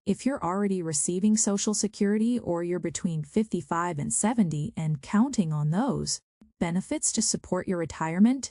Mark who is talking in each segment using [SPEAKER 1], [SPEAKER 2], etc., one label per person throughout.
[SPEAKER 1] If you're already receiving Social Security or you're between 55 and 70 and counting on those benefits to support your retirement,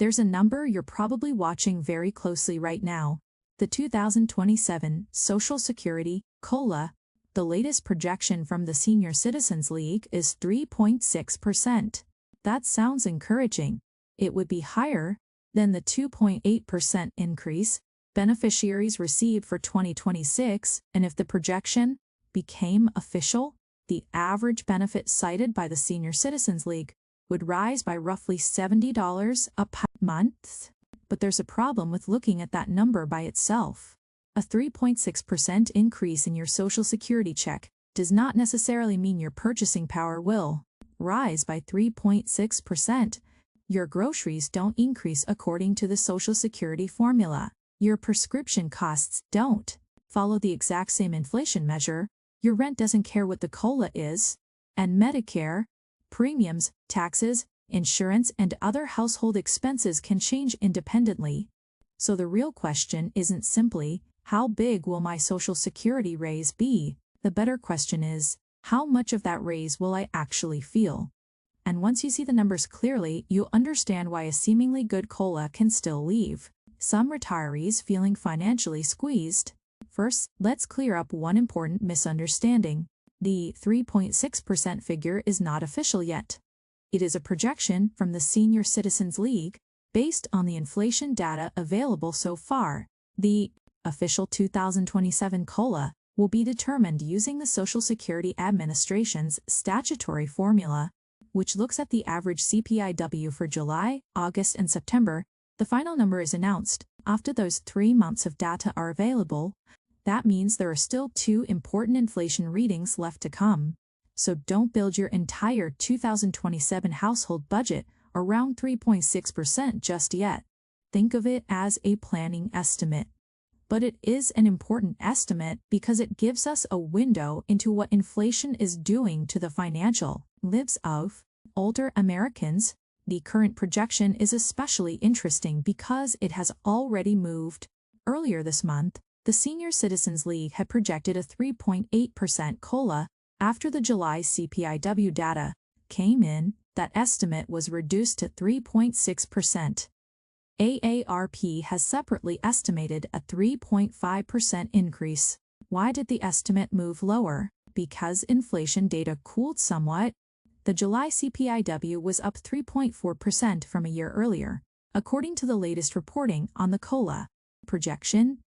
[SPEAKER 1] there's a number you're probably watching very closely right now. The 2027 Social Security COLA, the latest projection from the Senior Citizens League, is 3.6%. That sounds encouraging. It would be higher than the 2.8% increase beneficiaries received for 2026, and if the projection became official, the average benefit cited by the Senior Citizens League would rise by roughly $70 a month. But there's a problem with looking at that number by itself. A 3.6% increase in your Social Security check does not necessarily mean your purchasing power will rise by 3.6%. Your groceries don't increase according to the Social Security formula. Your prescription costs don't follow the exact same inflation measure. Your rent doesn't care what the COLA is. And Medicare, premiums, taxes, insurance, and other household expenses can change independently. So the real question isn't simply, how big will my Social Security raise be? The better question is, how much of that raise will I actually feel? And once you see the numbers clearly, you'll understand why a seemingly good COLA can still leave some retirees feeling financially squeezed. First, let's clear up one important misunderstanding. The 3.6% figure is not official yet. It is a projection from the Senior Citizens League based on the inflation data available so far. The official 2027 COLA will be determined using the Social Security Administration's statutory formula, which looks at the average CPIW for July, August, and September. The final number is announced after those 3 months of data are available. That means there are still 2 important inflation readings left to come. So don't build your entire 2027 household budget around 3.6% just yet. Think of it as a planning estimate. But it is an important estimate because it gives us a window into what inflation is doing to the financial lives of older Americans. The current projection is especially interesting because it has already moved. Earlier this month, the Senior Citizens League had projected a 3.8% COLA. After the July CPIW data came in, that estimate was reduced to 3.6%. AARP has separately estimated a 3.5% increase. Why did the estimate move lower? Because inflation data cooled somewhat. The July CPIW was up 3.4% from a year earlier, according to the latest reporting on the COLA projection.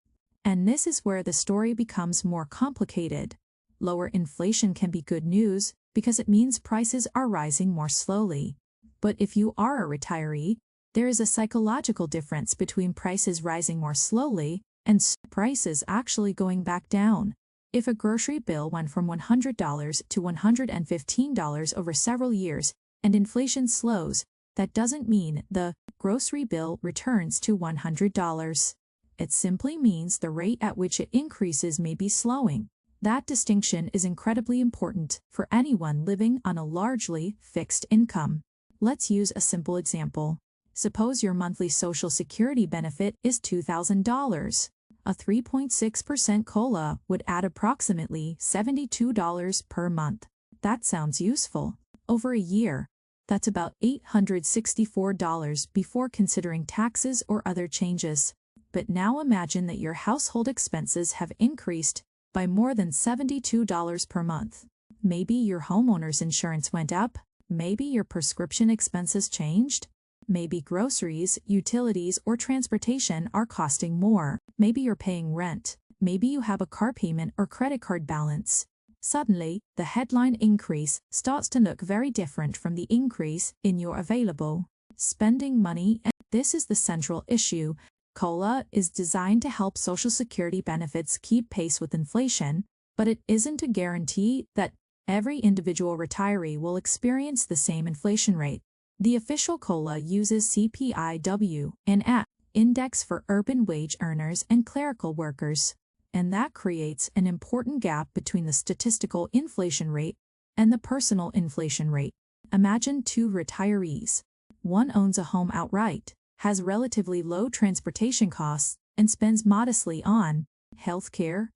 [SPEAKER 1] And this is where the story becomes more complicated. Lower inflation can be good news because it means prices are rising more slowly. But if you are a retiree, there is a psychological difference between prices rising more slowly and prices actually going back down. If a grocery bill went from $100 to $115 over several years and inflation slows, that doesn't mean the grocery bill returns to $100. It simply means the rate at which it increases may be slowing. That distinction is incredibly important for anyone living on a largely fixed income. Let's use a simple example. Suppose your monthly Social Security benefit is $2,000. A 3.6% COLA would add approximately $72 per month. That sounds useful. Over a year, that's about $864 before considering taxes or other changes. But now imagine that your household expenses have increased by more than $72 per month. Maybe your homeowner's insurance went up. Maybe your prescription expenses changed. Maybe groceries, utilities, or transportation are costing more. Maybe you're paying rent. Maybe you have a car payment or credit card balance. Suddenly, the headline increase starts to look very different from the increase in your available spending money. And this is the central issue. COLA is designed to help Social Security benefits keep pace with inflation, but it isn't a guarantee that every individual retiree will experience the same inflation rate. The official COLA uses CPIW, an index for urban wage earners and clerical workers, and that creates an important gap between the statistical inflation rate and the personal inflation rate. Imagine 2 retirees. One owns a home outright, has relatively low transportation costs, and spends modestly on healthcare.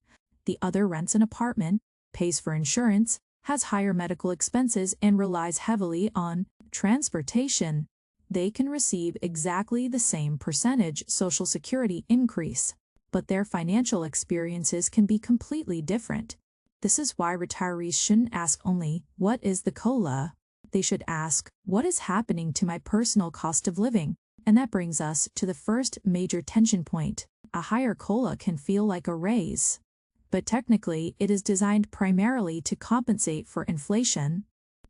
[SPEAKER 1] The other rents an apartment, pays for insurance, has higher medical expenses, and relies heavily on transportation. They can receive exactly the same percentage Social Security increase, but their financial experiences can be completely different. This is why retirees shouldn't ask only, "What is the COLA?" They should ask, "What is happening to my personal cost of living?" And that brings us to the first major tension point. A higher COLA can feel like a raise, but technically it is designed primarily to compensate for inflation.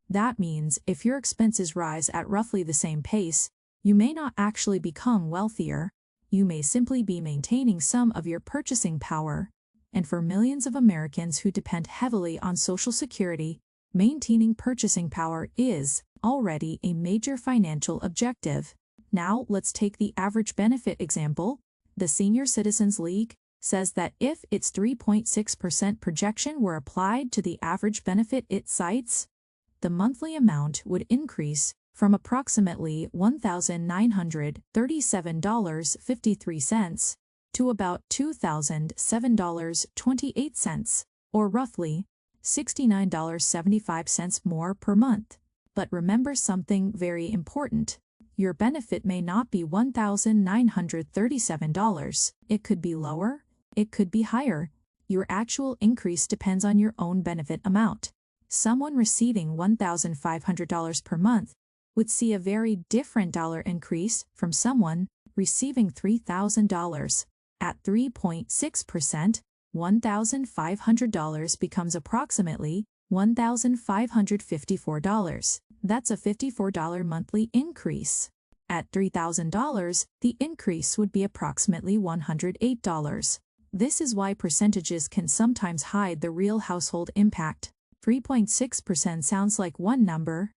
[SPEAKER 1] That means if your expenses rise at roughly the same pace, you may not actually become wealthier. You may simply be maintaining some of your purchasing power. And for millions of Americans who depend heavily on Social Security, maintaining purchasing power is already a major financial objective. Now let's take the average benefit example. The Senior Citizens League says that if its 3.6% projection were applied to the average benefit it cites, the monthly amount would increase from approximately $1,937.53 to about $2,007.28, or roughly $69.75 more per month. But remember something very important. Your benefit may not be $1,937. It could be lower, it could be higher. Your actual increase depends on your own benefit amount. Someone receiving $1,500 per month would see a very different dollar increase from someone receiving $3,000. At 3.6%, $1,500 becomes approximately $1,554. That's a $54 monthly increase. At $3,000, the increase would be approximately $108. This is why percentages can sometimes hide the real household impact. 3.6% sounds like one number,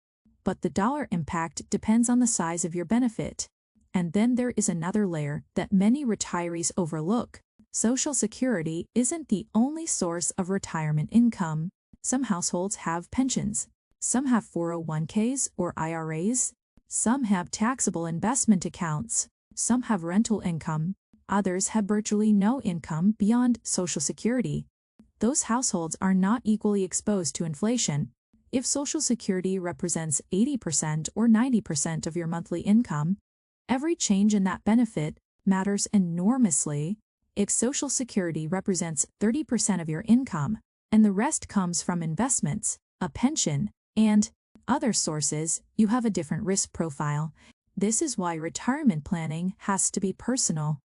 [SPEAKER 1] but the dollar impact depends on the size of your benefit. And then there is another layer that many retirees overlook. Social Security isn't the only source of retirement income. Some households have pensions. Some have 401ks or IRAs. Some have taxable investment accounts. Some have rental income. Others have virtually no income beyond Social Security. Those households are not equally exposed to inflation. If Social Security represents 80% or 90% of your monthly income, every change in that benefit matters enormously. If Social Security represents 30% of your income, and the rest comes from investments, a pension, and other sources, you have a different risk profile. This is why retirement planning has to be personal.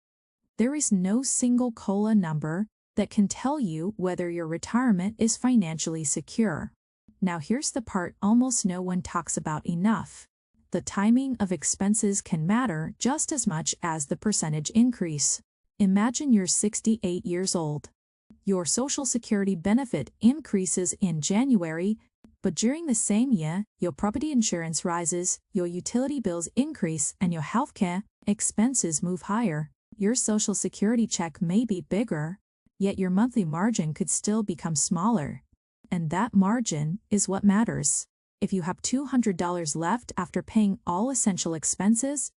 [SPEAKER 1] There is no single COLA number that can tell you whether your retirement is financially secure. Now here's the part almost no one talks about enough. The timing of expenses can matter just as much as the percentage increase. Imagine you're 68 years old. Your Social Security benefit increases in January, but during the same year, your property insurance rises, your utility bills increase, and your healthcare expenses move higher. Your Social Security check may be bigger, yet your monthly margin could still become smaller. And that margin is what matters. If you have $200 left after paying all essential expenses,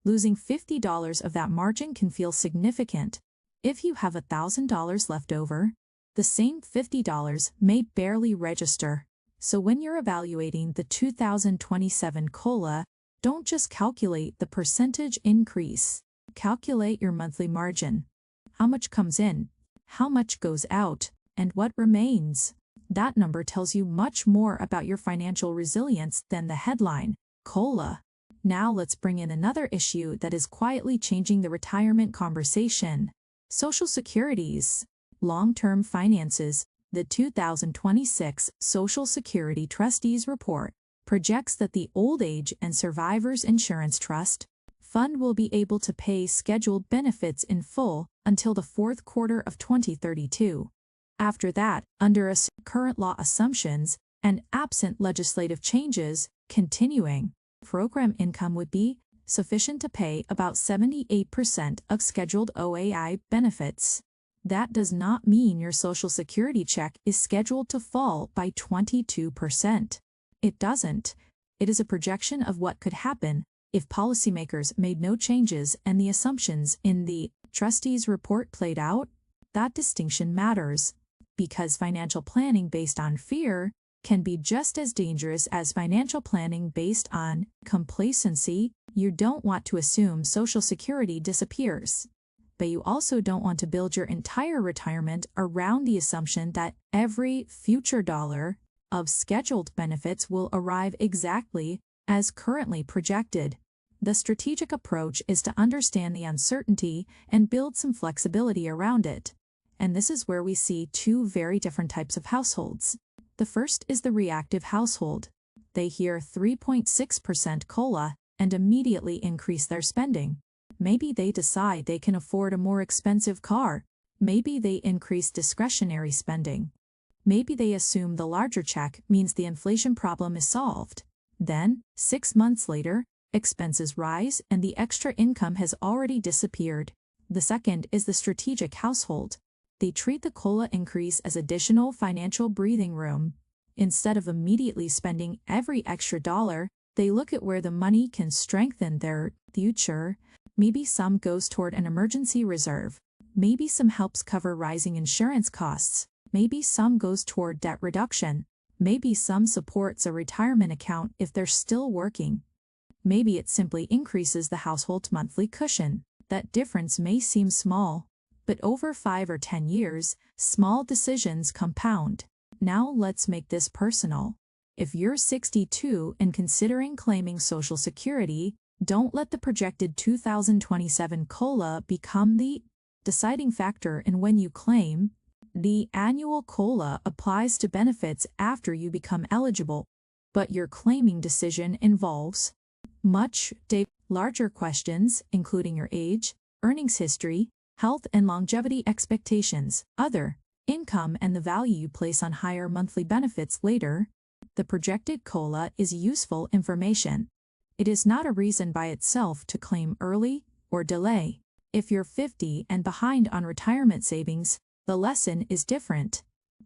[SPEAKER 1] losing $50 of that margin can feel significant. If you have $1,000 left over, the same $50 may barely register. So when you're evaluating the 2027 COLA, don't just calculate the percentage increase. Calculate your monthly margin. How much comes in, how much goes out, and what remains. That number tells you much more about your financial resilience than the headline, COLA. Now let's bring in another issue that is quietly changing the retirement conversation. Social Security's long-term finances. The 2026 Social Security Trustees Report projects that the Old Age and Survivors Insurance Trust Fund will be able to pay scheduled benefits in full until the fourth quarter of 2032. After that, under current law assumptions and absent legislative changes, continuing program income would be sufficient to pay about 78% of scheduled OAI benefits. That does not mean your Social Security check is scheduled to fall by 22%. It doesn't. It is a projection of what could happen if policymakers made no changes and the assumptions in the trustees' report played out. That distinction matters. because financial planning based on fear can be just as dangerous as financial planning based on complacency. You don't want to assume Social Security disappears, but you also don't want to build your entire retirement around the assumption that every future dollar of scheduled benefits will arrive exactly as currently projected. The strategic approach is to understand the uncertainty and build some flexibility around it. And this is where we see two very different types of households. The first is the reactive household. They hear 3.6% COLA and immediately increase their spending. Maybe they decide they can afford a more expensive car. Maybe they increase discretionary spending. Maybe they assume the larger check means the inflation problem is solved. Then, 6 months later, expenses rise and the extra income has already disappeared. The second is the strategic household. They treat the COLA increase as additional financial breathing room. Instead of immediately spending every extra dollar, they look at where the money can strengthen their future. Maybe some goes toward an emergency reserve. Maybe some helps cover rising insurance costs. Maybe some goes toward debt reduction. Maybe some supports a retirement account if they're still working. Maybe it simply increases the household's monthly cushion. That difference may seem small, but over 5 or 10 years, small decisions compound. Now let's make this personal. If you're 62 and considering claiming Social Security, don't let the projected 2027 COLA become the deciding factor in when you claim. The annual COLA applies to benefits after you become eligible, but your claiming decision involves much larger questions, including your age, earnings history, health and longevity expectations, other income, and the value you place on higher monthly benefits later. The projected COLA is useful information. It is not a reason by itself to claim early or delay. If you're 50 and behind on retirement savings, the lesson is different.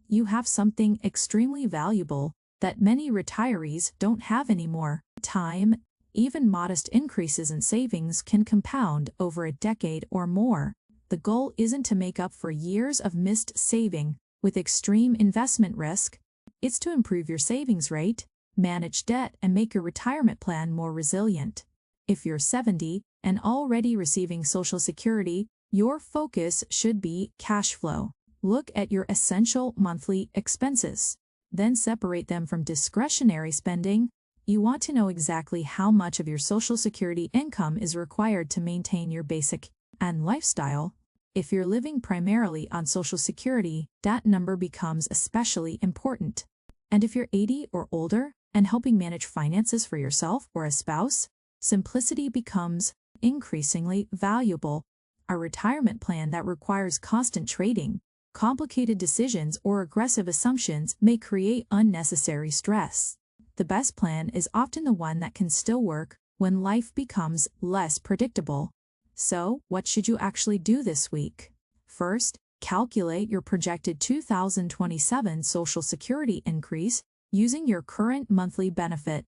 [SPEAKER 1] You have something extremely valuable that many retirees don't have anymore: time. Even modest increases in savings can compound over a decade or more. The goal isn't to make up for years of missed saving with extreme investment risk. It's to improve your savings rate, manage debt, and make your retirement plan more resilient. If you're 70 and already receiving Social Security, your focus should be cash flow. Look at your essential monthly expenses. Then separate them from discretionary spending. You want to know exactly how much of your Social Security income is required to maintain your basic and lifestyle. If you're living primarily on Social Security, that number becomes especially important. And if you're 80 or older and helping manage finances for yourself or a spouse, simplicity becomes increasingly valuable. A retirement plan that requires constant trading, complicated decisions, or aggressive assumptions may create unnecessary stress. The best plan is often the one that can still work when life becomes less predictable. So, what should you actually do this week? First, calculate your projected 2027 Social Security increase using your current monthly benefit.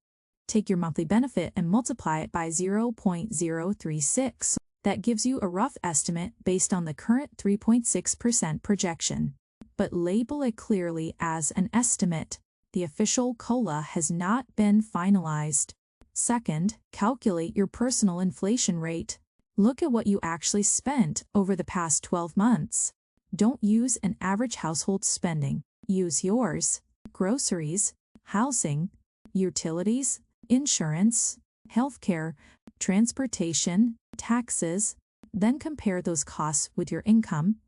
[SPEAKER 1] Take your monthly benefit and multiply it by 0.036. That gives you a rough estimate based on the current 3.6% projection. But label it clearly as an estimate. The official COLA has not been finalized. Second, calculate your personal inflation rate. Look at what you actually spent over the past 12 months. Don't use an average household spending. Use yours. Groceries, housing, utilities, insurance, healthcare, transportation, taxes. Then compare those costs with your income.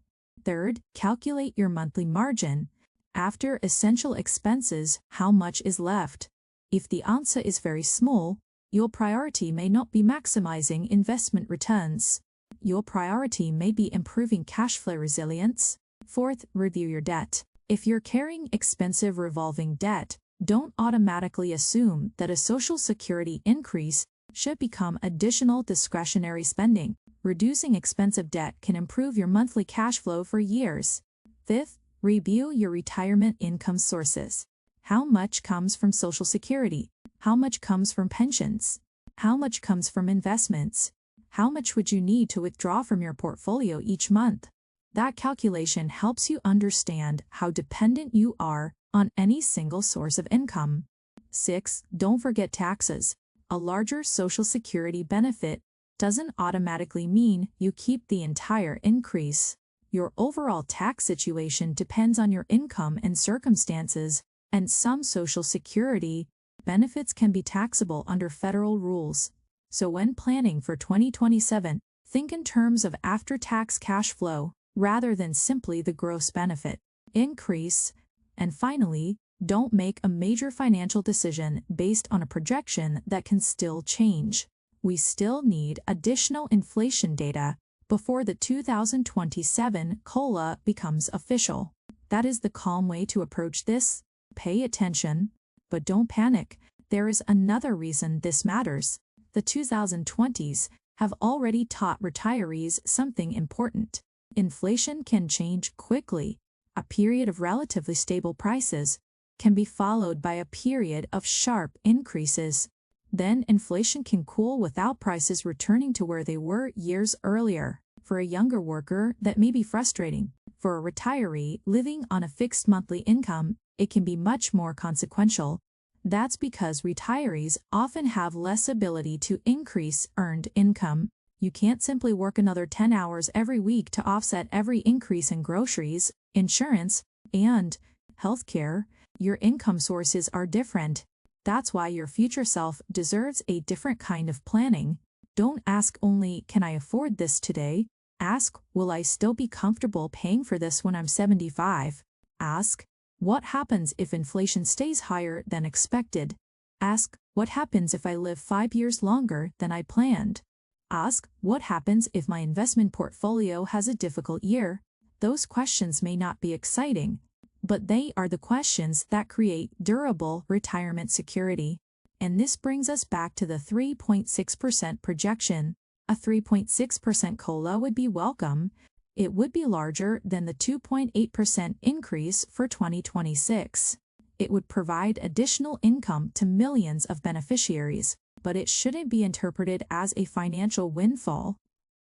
[SPEAKER 1] Third, calculate your monthly margin. After essential expenses, how much is left? If the answer is very small, your priority may not be maximizing investment returns. Your priority may be improving cash flow resilience. Fourth, review your debt. If you're carrying expensive revolving debt, don't automatically assume that a Social Security increase should become additional discretionary spending. Reducing expensive debt can improve your monthly cash flow for years. Fifth, review your retirement income sources. How much comes from Social Security? How much comes from pensions? How much comes from investments? How much would you need to withdraw from your portfolio each month? That calculation helps you understand how dependent you are on any single source of income. 6. Don't forget taxes. A larger Social Security benefit doesn't automatically mean you keep the entire increase. Your overall tax situation depends on your income and circumstances, and some Social Security benefits can be taxable under federal rules. So when planning for 2027, think in terms of after-tax cash flow rather than simply the gross benefit increase. And finally, don't make a major financial decision based on a projection that can still change. We still need additional inflation data before the 2027 COLA becomes official. That is the calm way to approach this. Pay attention, but don't panic. There is another reason this matters. The 2020s have already taught retirees something important. Inflation can change quickly. A period of relatively stable prices can be followed by a period of sharp increases. Then inflation can cool without prices returning to where they were years earlier. For a younger worker, that may be frustrating. For a retiree living on a fixed monthly income, it can be much more consequential. That's because retirees often have less ability to increase earned income. You can't simply work another 10 hours every week to offset every increase in groceries, insurance, and healthcare. Your income sources are different. That's why your future self deserves a different kind of planning. Don't ask only, can I afford this today? Ask, will I still be comfortable paying for this when I'm 75? Ask, what happens if inflation stays higher than expected? Ask, what happens if I live 5 years longer than I planned? Ask, what happens if my investment portfolio has a difficult year? Those questions may not be exciting, but they are the questions that create durable retirement security. And this brings us back to the 3.6% projection. A 3.6% COLA would be welcome. It would be larger than the 2.8% increase for 2026. It would provide additional income to millions of beneficiaries, but it shouldn't be interpreted as a financial windfall.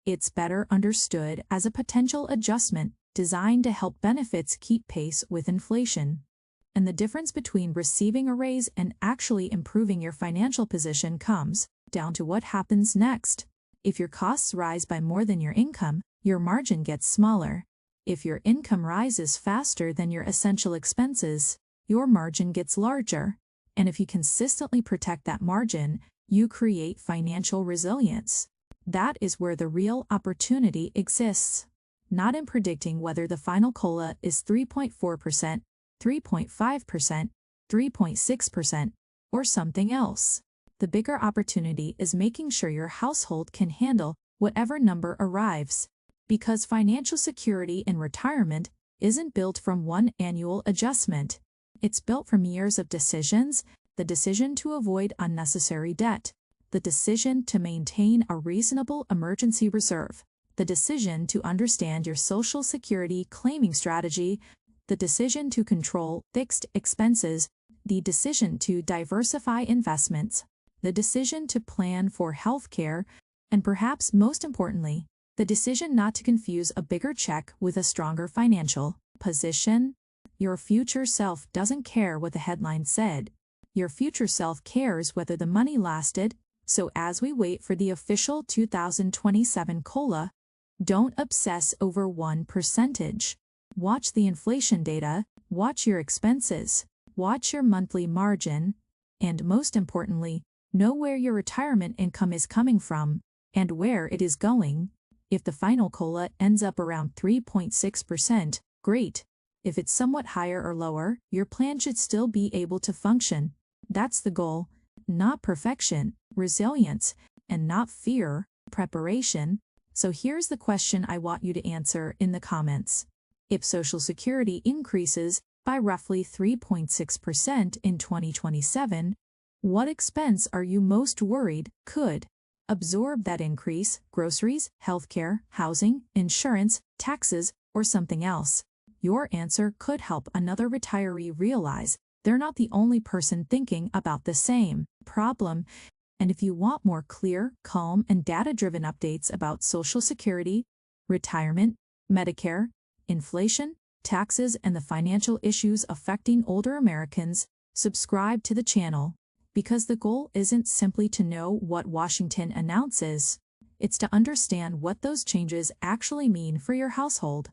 [SPEAKER 1] It's better understood as a potential adjustment designed to help benefits keep pace with inflation. And the difference between receiving a raise and actually improving your financial position comes down to what happens next. If your costs rise by more than your income, your margin gets smaller. If your income rises faster than your essential expenses, your margin gets larger. And if you consistently protect that margin, you create financial resilience. That is where the real opportunity exists. Not in predicting whether the final COLA is 3.4%, 3.5%, 3.6%, or something else. The bigger opportunity is making sure your household can handle whatever number arrives. Because financial security in retirement isn't built from one annual adjustment. It's built from years of decisions, the decision to avoid unnecessary debt, the decision to maintain a reasonable emergency reserve, the decision to understand your Social Security claiming strategy, the decision to control fixed expenses, the decision to diversify investments, the decision to plan for health care, and perhaps most importantly, the decision not to confuse a bigger check with a stronger financial position. Your future self doesn't care what the headline said. Your future self cares whether the money lasted. So as we wait for the official 2027 COLA, don't obsess over one percentage. Watch the inflation data, watch your expenses, watch your monthly margin, and most importantly, know where your retirement income is coming from and where it is going. If the final COLA ends up around 3.6%, great. If it's somewhat higher or lower, your plan should still be able to function. That's the goal, not perfection, resilience, and not fear, preparation. So here's the question I want you to answer in the comments. If Social Security increases by roughly 3.6% in 2027, what expense are you most worried could absorb that increase? Groceries, healthcare, housing, insurance, taxes, or something else? Your answer could help another retiree realize they're not the only person thinking about the same problem. And if you want more clear, calm, and data-driven updates about Social Security, retirement, Medicare, inflation, taxes, and the financial issues affecting older Americans, subscribe to the channel, because the goal isn't simply to know what Washington announces, it's to understand what those changes actually mean for your household.